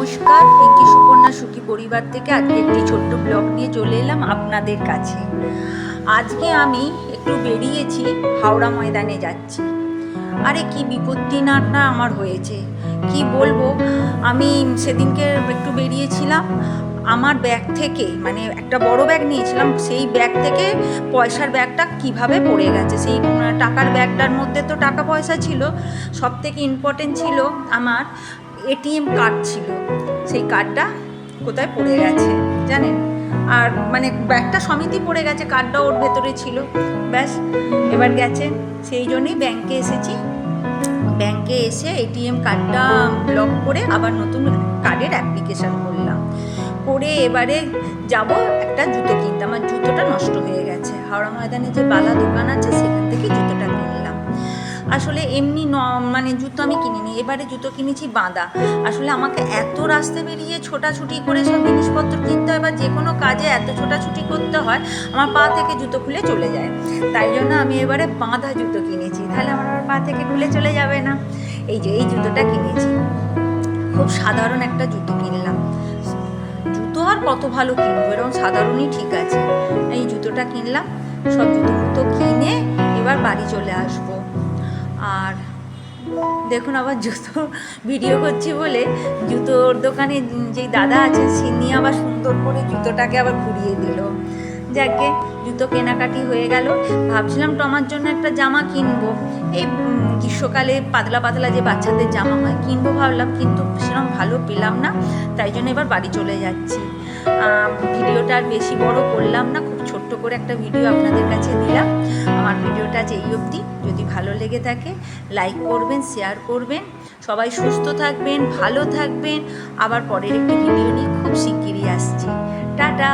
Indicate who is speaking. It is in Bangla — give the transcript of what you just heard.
Speaker 1: নমস্কার, পিঙ্কি সুকন্যা সুখী পরিবার থেকে আজকে একটি ছোট্ট ব্লগ নিয়ে চলে এলাম আপনাদের কাছে। আজকে আমি একটু বেরিয়েছি, হাওড়া ময়দানে যাচ্ছি। আরে কি বিপত্তি না আমার হয়েছে, কি বলবো। আমি সেদিনকে একটু বেরিয়েছিলাম, আমার ব্যাগ থেকে মানে একটা বড় ব্যাগ নিয়েছিলাম, সেই ব্যাগ থেকে পয়সার ব্যাগটা কিভাবে পড়ে গেছে। সেই টাকার ব্যাগটার মধ্যে তো টাকা পয়সা ছিল, সব থেকে ইম্পর্টেন্ট ছিল আমার এটিএম কার্ড ছিল। সেই কার্ডটা কোথায় পড়ে গেছে জানেন, আর মানে ব্যাগটা সমিতি পড়ে গেছে, কার্ডটা ওর ভেতরে ছিল। ব্যাস, এবার গেছে, সেই জন্যই ব্যাংকে এসেছি। ব্যাংকে এসে এটিএম কার্ডটা ব্লক করে আবার নতুন কার্ডের অ্যাপ্লিকেশান করলাম, করে এবারে যাব একটা জুতো কিনতে। আমার জুতোটা নষ্ট হয়ে গেছে, হাওড়া ময়দানে যে বালা দোকান আছে সেখান থেকে জুতোটা কিনলাম। আসলে এমনি মানে জুতো আমি কিনিনি, এবারে জুতো কিনেছি বাঁধা। আসলে আমাকে এত রাস্তা বেরিয়ে ছোটাছুটি করে সব জিনিসপত্র কিনতে হয়, বা যে কোনো কাজে এত ছোটাছুটি করতে হয়, আমার পা থেকে জুতো খুলে চলে যায়। তাই জন্য আমি এবারে বাঁধা জুতো কিনেছি, তাহলে আমার পা থেকে খুলে চলে যাবে না। এই যে এই জুতোটা কিনেছি, খুব সাধারণ একটা জুতো কিনলাম। জুতো আর কত ভালো কিনবো, এরকম সাধারণই ঠিক আছে। এই জুতোটা কিনলাম, সব জুতো কিনে এবার বাড়ি চলে আসবো। আর দেখুন, আবার জুতো ভিডিও করছি বলে জুতোর দোকানে যেই দাদা আছেন তিনি আবার সুন্দর করে জুতোটাকে আবার ঘুরিয়ে দিল। যাকে জুতো কেনাকাটি হয়ে গেল। ভাবছিলাম টমার জন্য একটা জামা কিনবো, এই গ্রীষ্মকালে পাতলা পাতলা যে বাচ্চাদের জামা হয় কিনবো ভাবলাম, কিন্তু সেরকম ভালো পেলাম না। তাই জন্য এবার বাড়ি চলে যাচ্ছি। ভিডিওটা আর বেশি বড় করলাম না, খুব ছোট্ট করে একটা ভিডিও আপনাদের কাছে দিলাম। আমার ভিডিওটা যে এই অবধি, যদি ভালো লেগে থাকে লাইক করবেন, শেয়ার করবেন। সবাই সুস্থ থাকবেন, ভালো থাকবেন। আবার পরের একটি ভিডিও নিয়ে খুব শিগগিরই আসছি। টাটা।